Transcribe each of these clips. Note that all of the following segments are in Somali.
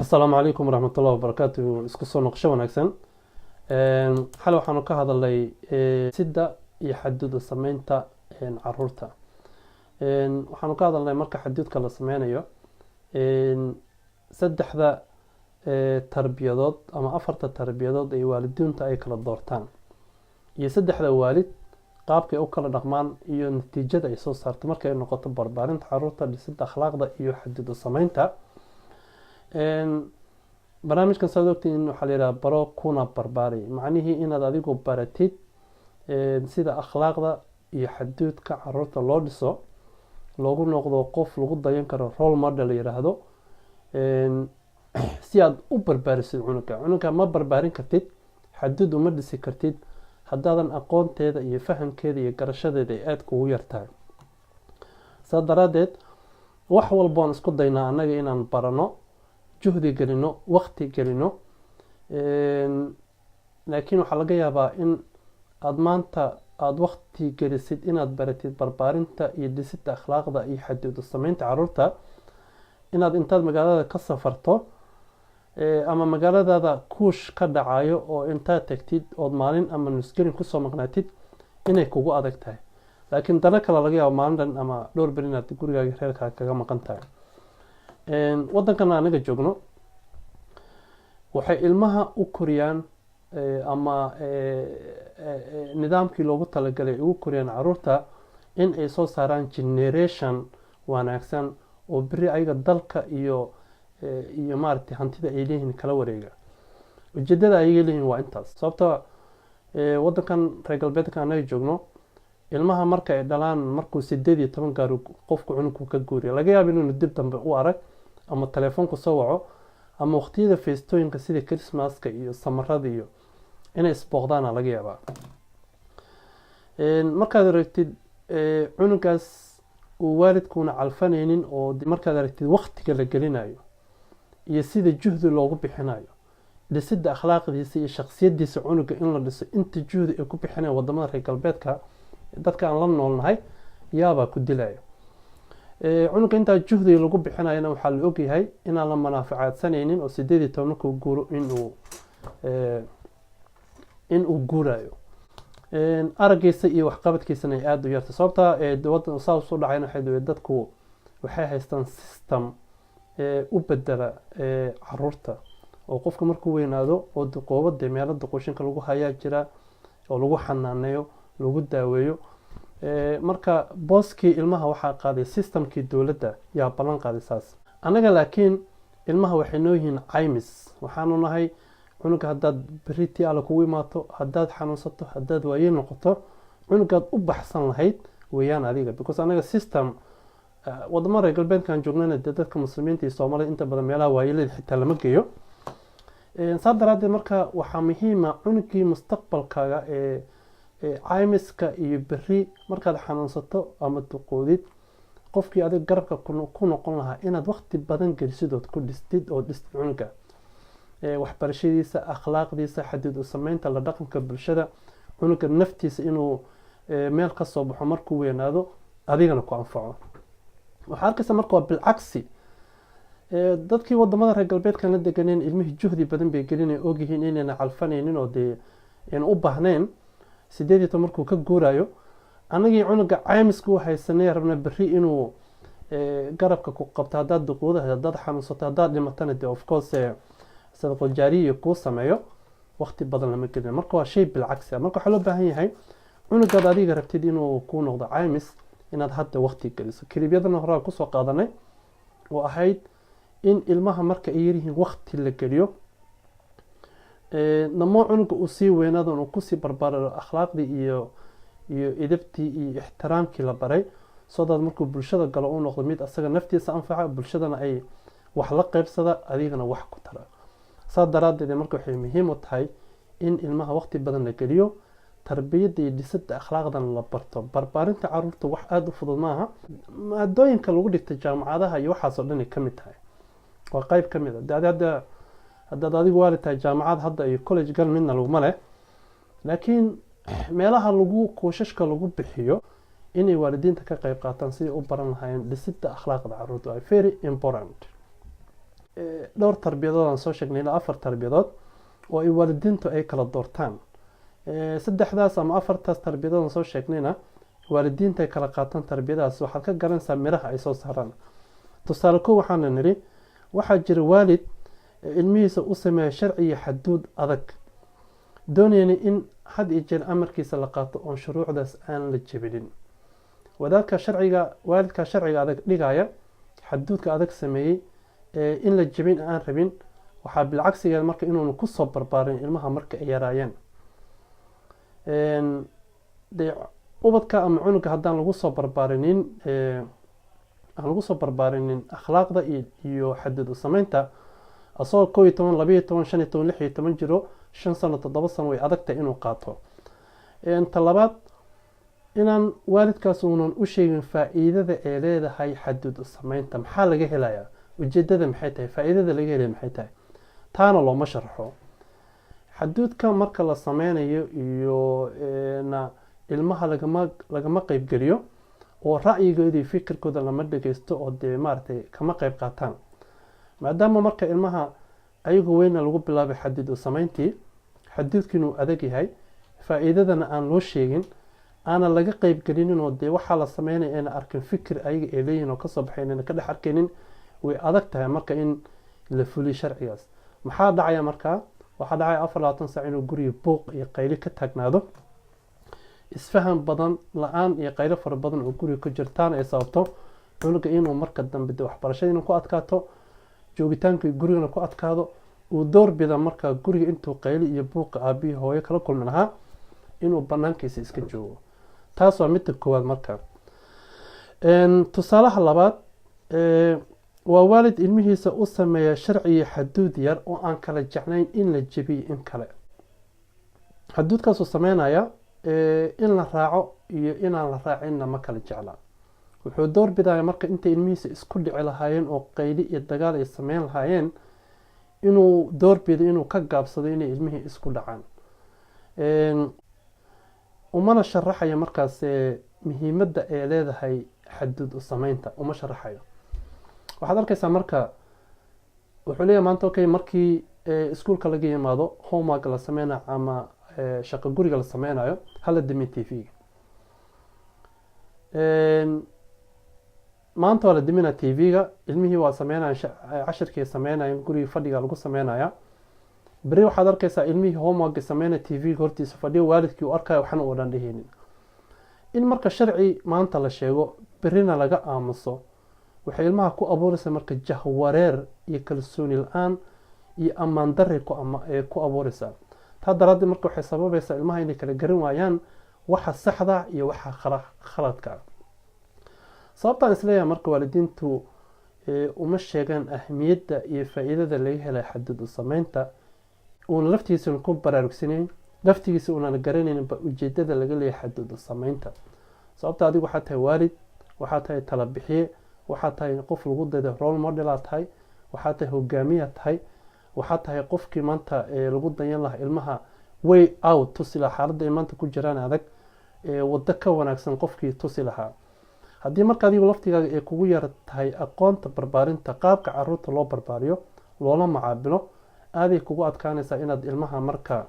السلام عليكم ورحمة الله وبركاته. isku soo noqosho wanaagsan. Xal waxaanu ka hadalnay sida iyo xadduda sameynta caruurta. Waxaanu ka hadalnay marka xadduudka la sameynayo saddexda tarbiyadood ama afarta tarbiyadood ay waalidiinta ay kala doortaan iyo saddexda waalid qaabkay u kala dhaqmaan iyo natiijada ay soo saarto markay noqoto barbaarinta caruurta, dhisidda akhlaaqda iyo xadduda sameynta. barnaamijkan saad ogtiin waxaa la yidhaha baro kuna barbaari, macnihii inaad adigu baratid sida akhlaaqda iyo xaduudka caruurta loo dhiso, loogu noqdo qof lagu dayan karo role model la yidhaahdo, si aad u barbaarisid cunuga ma barbaarin kartid, xaduud uma dhisi kartid haddaadan aqoonteeda iyo fahamkeeda iyo garashadeeda ay aad kugu yartahay. saa daraadeed wax walboon isku daynaa annaga inaan barano, juhdi gelino, waqti gelino, laakiin waxaa laga yaabaa in aad maanta aada waqti gelisid inaad baratid barbaarinta iyo dhisidda akhlaaqda iyo xaduuda sameynta caruurta, inaad intaad magaalada ka safarto ama magaaladaada kuush ka dhacayo oo intaad tagtid ood maalin ama nusgelin kusoo maqnaatid inay kugu adag tahay, laakiin dana kale laga yaabo maalin dhan ama dhowr beri inaad gurigaaga reerkaa kaga maqan tahay. waddankan anaga joogno waxay ilmaha u koriyaan ama nidaamkii loogu talagalay ugu koriyaan caruurta in ay soo saaraan generation wanaagsan oo beri ayaga dalka iyo maaragtay hantida ay leeyihiin kala wareega. ujeedada ay leeyihiin waa intaas. sababtoo waddankan reer galbeedka anaga joogno ilmaha marka ay dhalaan markuu 18 gaaro qofku cunugku ka guuriyo, laga yaabo inuu dib dambe u arag ama telefoonku soo waco ama waqtiyada feestooyinka sida Christmaska iyo samarada iyo inay isbooqdaan laga yaabaa. markaad aragtid cunugaas uu waalidkuuna calfanaynin oo markaad aragtid waqtiga la gelinayo iyo sida juhdi loogu bixinayo dhisidda akhlaaqdiisa iyo shakhsiyadiisa cunuga in la dhiso, inta juhdi ay ku bixinayaan wadamada reer galbeedka dadka aan la noolnahay yaabaa ku dilaya. cunuga intaa juhdiga lagu bixinayana waxaa la ogyahay inaan la manaafacaadsanaynin oo 18 markuu guuro inuu guurayo. araggiisa iyo waxqabadkiisana ay aada u yarta. sababtaa waddan saa usoo dhacayna dadku waxay haystaan system u bedela caruurta oo qofka markuu weynaado oo duqoobada meelo duqooshinka lagu hayaa jira oo lagu xanaaneeyo, lagu daaweeyo. marka booskii ilmaha waxaa qaaday systemkii dowladda yaa ballan qaaday saas. annaga laakiin ilmaha waxay noo yihiin caymis. waxaanu nahay cunuga haddaad beriti alla kugu imaato, haddaad xanuunsato, haddaad waaye noqoto, cunugaad u baxsan lahayd weeyaan adiga. because annaga system wadamo reer galbeedkaan joognana dee dadka muslimiinta iyo soomaalida inta badan meelaha waayelada xitaa lama geeyo. saa daraadeed marka waxaa muhiima cunugii mustaqbalkaaga caymiska iyo beri markaad xanuunsato ama duqoodid qofkii adiga garabka ku noqon lahaa inaad waqti badan gelisid ood ku dhistid oo dhistid cunuga waxbarashadiisa, akhlaaqdiisa, xaduud u sameynta la dhaqanka bulshada, cunuga naftiisa inuu meel ka soo baxo markuu weynaado adigana ku anfaco. waxaa arkaysa marka waa bilcagsi. dadkii wadamada reer galbeedkan la deganeen ilmihii juhdi badan bay gelinay, ogyihiin inayna calfanaynin oo dee ayna u baahnayn. 18 markuu ka guurayo anagii cunuga caymiska u haysanay rabna beri inuu garabka ku qabto haddaad duqoodahay, haddaad xanuunsato, haddaad dhimatana dee of course sadaqo jaariya kuu sameeyo, waqti badan lama gelin. marka waa shay bilcagsi. marka waxaa loo baahan yahay cunugaad adiga rabtid inuu kuu noqdo caymis inaad hadda waqti geliso. kilibyadana hore aan kusoo qaadanay oo ahayd in ilmaha marka ay yaryihiin waqti la geliyo, namo cunuga uu sii weynaado uu kusii barbaaro akhlaaqdii iyo edebtii iyo ixtiraamkii la baray, soo daad markuu bulshada galo uu noqdo mid asaga naftiisa anfaca, bulshadana ay wax la qaybsada, adigana wax ku tara. saa daraadeed marka waxay muhiim u tahay in ilmaha waqti badan la geliyo, tarbiyadda iyo dhisidda akhlaaqdana la barto. barbaarinta caruurta wax aada u fudud maaha. maadooyinka lagu dhigta jaamacadaha iyo waxaasoo dhan ka mid tahay, waa qayb ka mid ah. haddaad adigu waalid tahay jaamacad hadda iyo college gal midna laguma leh, laakiin meelaha kuushashka lagu bixiyo inay waalidiinta ka qayb qaataan sidii u baran lahaayeen dhisidda akhlaaqda caruurta waa very important. dhowr tarbiyadood aan soo sheegnay ilaa 4 tarbiyadood oo ay waalidiintu ay kala doortaan. saddexdaas ama 4taas tarbiyadood aan soo sheegnayna waalidiinta ay kala qaataan tarbiyadaas waxaad ka garanaysaa miraha ay soo saaraan. tusaale ko waxaan niri waxaa jira waalid ilmihiisa u sameeya sharci iyo xaduud adag doonayna in had iyo jeer amarkiisa la qaato oon shuruucdaas aan la jebinin. waalidka sharciga adag dhigaya xaduudka adag sameeyey in la jebin aan rabin waxaa bilcagsigeeda marka inuunu kusoo barbaarin ilmaha marka ay yaraayeen. ubadka ama cunuga haddaan lagu soo barbaarinin akhlaaqda iyo xaduud u samaynta asagoo 11 12 15 16 16 jiro 5 sano 7 sano way adagtahay inuu qaato. talabaad inaan waalidkaas uunan u sheegin faa'iidada ay leedahay xaduud u samaynta maxaa laga helayaa ujeedada maxay tahay faa'iidada laga helay maxay tahay taana looma sharxo. xaduudka marka la sameynayo iyo ilmaha lagama qayb geliyo oo ra'yigooda iyo fikirkooda lama dhageysto oo dee maaragtay kama qayb qaataan. maadaama marka ilmaha ayagoo weyna lagu bilaabay xaduud u samayntii xaduudkiinuu adag yahay faa'iidadana aan loo sheegin aana laga qayb gelinin oo dee waxaa la sameynaya ayna arkin fikir ayaga ay leeyihin oo kasoo baxayn ayna ka dhex arkaynin way adag tahay marka in la fuliyo sharcigaas. maxaa dhacaya markaa waxaa dhacaya 24 saac inuu guriga buuq iyo qayli ka taagnaado isfahan badan la-aan iyo qaylo fara badan oo guriga ku jirtaan ay sababto cunuga inuu marka dambe waxbarashadiina ku adkaato joogitaanka gurigana ku adkaado uu doorbida marka guriga intuu qayli iyo buuqa aabihi hooyo kala kulmi lahaa inuu banaankiisa iska joogo. taas waa midda koowaad marka. tusaalaha labaad waa waalid ilmihiisa u sameeya sharci iyo xaduud yar oo aan kala jeclayn in la jebiyo in kale. xaduudkaasuu sameynaya in la raaco iyo inaan la raacinna ma kala jecla. wuxuu doorbidaya marka intay ilmihiisa isku dhici lahaayeen oo qayli iyo dagaal ay sameyn lahaayeen inuu doorbido inuu ka gaabsado inay ilmihii isku dhacaan. umana sharaxayo markaas muhiimadda ay leedahay xaduud u samaynta uma sharaxayo. waxaad arkaysaa marka wuxuu leeyahay maanta okay markii iskuulka laga yimaado homework la sameynayo ama shaqo guriga la sameynayo hala dami TV. maanta waa la dimina TV-ga ilmihii waa sameynayaan cashirkii sameynayaan guriga fadhiga lagu sameynaya. beri waxaad arkaysaa ilmihii homework sameynaya TV-ga hortiisa fadhiyo waalidkii uu arkayo waxna oo dhan dheheenin. in marka sharci maanta la sheego berina laga aamuso waxay ilmaha ku abuuraysaa marka jahwareer iyo kalsooni la-aan iyo ammaan darri ku abuuraysaa. taa daraaddeed marka waxay sababaysaa ilmaha inay kala garan waayaan waxa saxda iyo waxa khaladka. sababtaan isleeyahay marka waalidiintu uma sheegaan ahmiyadda iyo faa'iidada laga helay xaduud u samaynta uuna laftiisa ku baraarugsanayn laftigiisa uuna garanaynin ba ujeedada laga leeyahay xaduud u samaynta. sababta adigu waxaa tahay waalid waxaa tahay tala bixiye waxaa tahay qof lagu daydo role model aad tahay waxaa tahay hogaamiye tahay waxaa tahay qofkii maanta lagu dayan lahaa ilmaha way out tusi lahaa xaaladda ay maanta ku jiraan adag waddo ka wanaagsan qofkii tusi lahaa. haddii marka adigu laftigaaga ay kugu yar tahay aqoonta barbaarinta qaabka caruurta loo barbaariyo loola macaabilo aaday kugu adkaanaysaa inaad ilmaha marka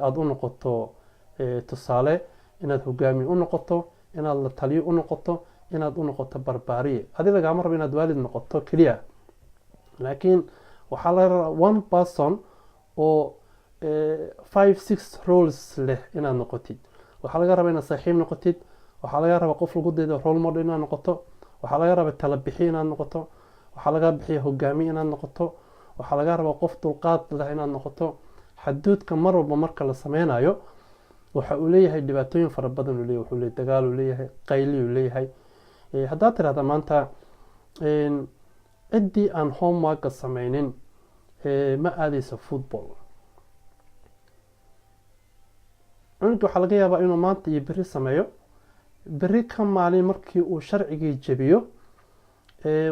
aada u noqoto tusaale inaad hogaamiye u noqoto inaad la taliyo u noqoto inaad u noqoto barbaariye. adi lagama rabo inaad waalid noqoto keliya laakiin waxaa laga rabaa one person oo 5-6 roles leh inaad noqotid. waxaa laga rabaa inaad saaxiib noqotid waxaa laga rabaa qof lagu daydo role model inaad noqoto waxaa laga rabaa tala bixi inaad noqoto waxaa laga bixiya hogaamiye inaad noqoto waxaa laga rabaa qof dulqaad leh inaad noqoto. xaduudka mar walba marka la sameynayo waxa uu leeyahay dhibaatooyin fara badan uu leeyahay. wuxuu leeyahay dagaal uu leeyahay qayli uu leeyahay. haddaad tirahda maanta ciddii aan homework sameynin ma aadayso football. cunuga waxaa laga yaabaa inuu maanta iyo beri sameeyo beri ka maalin markii uu sharcigii jebiyo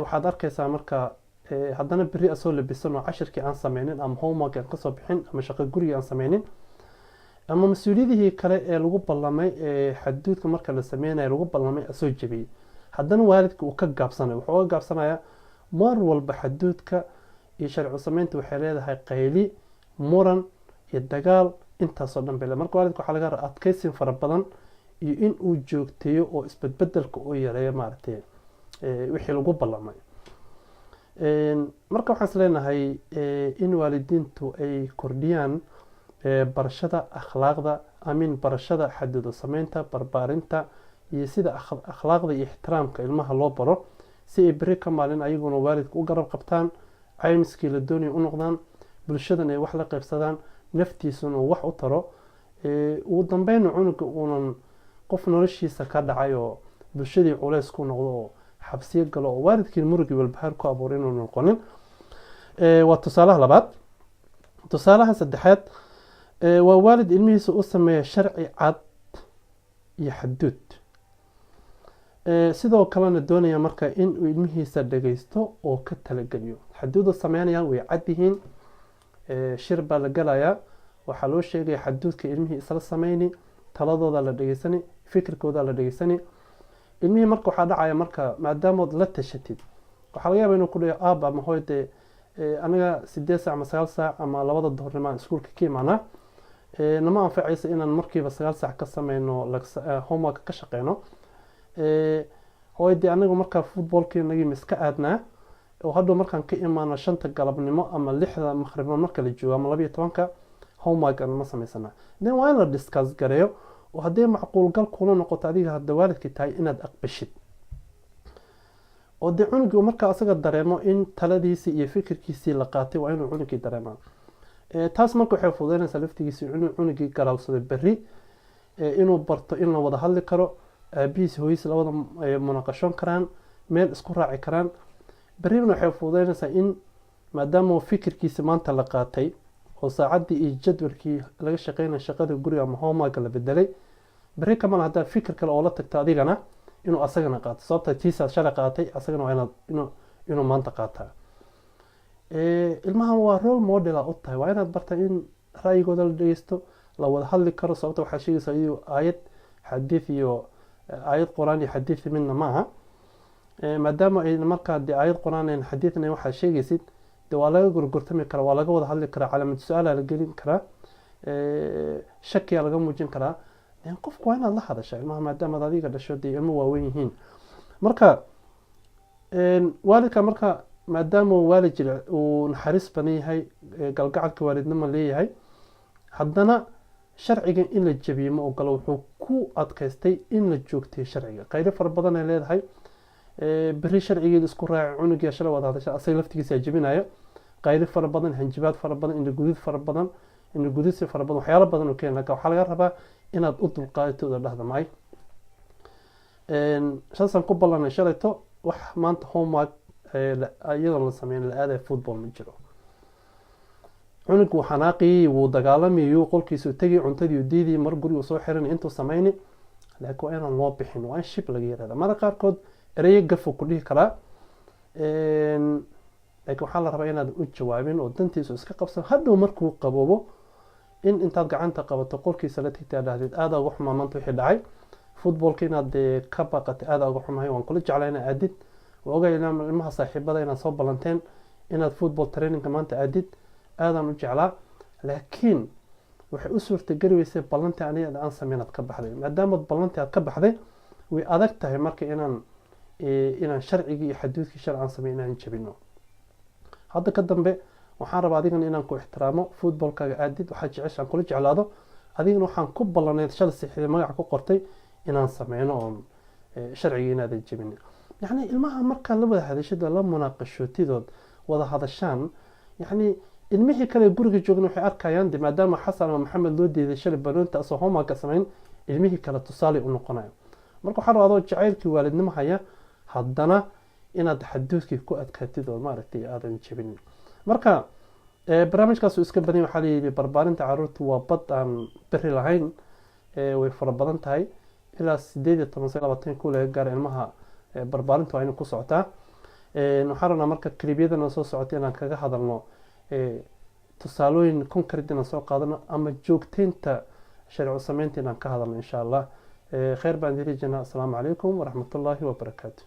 waxaad arkaysaa marka haddana beri asoo labisan oo cashirkii aan sameynin ama homework aan kasoo bixin ama shaqo gurigii aan sameynin ama mas-uuliyadihii kale ee lagu ballamay xaduudka marka la sameynayo lagu ballamay asoo jebiyey haddana waalidka uu ka gaabsanayo wuxuu uga gaabsanayaa mar walba xaduudka iyo sharci samayntu waxay leedahay qayli muran iyo dagaal intaasoo dhan bale. marka waalidka waxaa laga rabaa adkaysin fara badan iyo in uu joogteeyo oo isbedbedelka uu yareeyo maaragtay wixii lagu ballamay. marka waxaan is leenahay in waalidiintu ay kordhiyaan barashada akhlaaqda barashada xaduudo samaynta barbaarinta iyo sida akhlaaqda iyo ixtiraamka ilmaha loo baro si ay beri ka maalin ayaguna waalidka u garab qabtaan, caymiskii la doonaya u noqdaan, bulshadan ay wax la qaybsadaan, naftiisuna uu wax u taro, ugu dambeyn cunuga uunan qof noloshiisa ka dhacay oo bulshadii culays ku noqdo oo xabsiyo galo oo waalidkii murugii walbahaar ku abuuray inuu noqonin. waa tusaalaha labaad. tusaalaha saddexaad waa waalid ilmihiisa u sameeya sharci cad iyo xaduud, sidoo kalena doonaya marka inuu ilmihiisa dhagaysto oo ka talageliyo. xaduuda sameynayaan way cad yihiin, shir baa la galayaa, waxaa loo sheegaya xaduudka ilmihii isla sameyni, taladooda la dhageysani, fikirkooda la dhageysani. ilmihii marka waxaa dhacaya marka maadaamood la tashatid waxaa laga yaabaa inuu ku dhayo aab ama hooyde aniga 8 saac ama 9 saac ama 2 duhurnimo iskuulka ka imaanaa, nama anfacaysa inaan markiiba 9 saac ka sameyno homework ka shaqeyno. hooyde anigu markaa footballkii nagii miska aadnaa oo hadhow markaan ka imaano 5 galabnimo ama 6 maqribnimo marka la joogo ama 12 homework aan ma sameysana. then waa in la discuss gareeyo oo haddii macquul gal kula noqoto adiga hadda waalidkii tahay inaad aqbashid oo dee cunugii markaa asaga dareemo in taladiisii iyo fikirkiisii la qaatay waa inuu cunugii dareemaa. taas marka waxay fududeynaysaa laftigiisii inuu cunugii garaawsado berri, inuu barto in la wada hadli karo, aabihiisi hooyadiisi la wada munaqashoon karaan, meel isku raaci karaan. berrina waxay fududeynaysaa in maadaama fikirkiisi maanta la qaatay oo saacaddii iyo jadwalkii laga shaqeynaya shaqada guriga ama homework la bedelay, berri kamal haddaa fikir kale oo la tagto adigana inuu asagana qaato, sababta tiisaad shalay qaatay asagana waa inuu maanta qaataa. ilmahan waa role model u tahay, waa inaad bartaa in ra'yigooda la dhageysto, la wada hadli karo, sababta waxaa sheegaysaa iyuu aayad xadiid iyo aayad quraan iyo xadiid midna maaha. maadaama ay markaa dee aayad quraan iyo xadiidna waxaa sheegaysid dee waa laga gurgurtami karaa, waa laga wada hadli karaa, calaamad su-aala la gelin karaa, shakiya laga muujin karaa. qofku waa inaad la hadashaa ilmaha maadaama adiga dhasho dee ilmo waaweyn yihiin. marka waalidka marka maadaama waalid uu naxariis badan yahay, galgacalka waalidnimo leeyahay, haddana sharciga in la jabiyo ma ogolo. wuxuu ku adkaystay in la joogtay sharciga. qaylo fara badan ay leedahay, berri sharcigeeda isku raaci cunugiya shalay wada hadasha asaga laftigiisa jabinayo. qaylo fara badan, hanjabaad fara badan, indhagudid fara badan, indhagudidsi fara badan, waxyaalo badan oo keena. waxaa laga rabaa inaad u dulqaadato oo dhahda maay saasaan ku ballanay shalayto wax maanta homework iyadoo la sameyn la aaday football ma jiro. cunug wuu xanaaqi, wuu dagaalamayo, qolkiisu tagi, cuntadii u diidi, mar gurigu soo xiran intuu sameyni, laakiin waa inaan loo bixin, waa in shib laga yiraahdo. marka qaarkood ereyo gafu ku dhihi karaa, laakiin waxaa la rabaa inaad u jawaabin oo dantiisu iska qabsan. hadhow markuu qaboobo in intaad gacanta qabato qolkiisa la tagtaa dhahdid aada uga xumaa maanta wixii dhacay, footballka inaad ka baqatay aada uga xumahay, waan kula jeclaa inaad aadid, waa ogaa ilmaha saaxiibada inaad soo ballanteen inaad football trainingka maanta aadid, aadaan u jeclaa, laakiin waxay u suurtageli weysay ballantii aniga aan sameyn aad ka baxday. maadaama ballantii aad ka baxday way adag tahay marka inaan sharcigii iyo xaduudkii sharci aan sameyn inaan jabino. hadda ka dambe waxaan rabaa adigana inaan ku ixtiraamo, footballkaaga aadid, waxaad jeceshaan kula jeclaado, adigana waxaan ku ballaneed shalay sixidii magaca ku qortay inaan sameyno oon sharcigii inaadan jabin. yacni ilmaha markaa la wada hadashada la munaaqashootidood wada hadashaan, yacni ilmihii kale guriga joogna waxay arkayaan de maadaama xasan ama maxamed loo diiday shalay banoonta asoo homework sameyn, ilmihii kale tusaale u noqonayo. marka waxaa rabaa adoo jacaylkii waalidnimo haya haddana inaad xaduudkii ku adkaatid oo maaragtay aadan jabin. marka barnaamijkaas iska badan waxaa la yidhi barbaarinta caruurta waa bad aan beri lahayn, way fara badan tahay ilaa 18 ku laga gaaro ilmaha. barbaarinta waa inay ku socotaa. waxaan rabnaa marka kalibyadana soo socotay inaan kaga hadalno tusaalooyin concrete inaan soo qaadano ama joogteynta sharci sameynta inaan ka hadalno insha allah. khayr baan idin rajayna. assalaamu calaykum waraxmatullaahi wabarakaatu.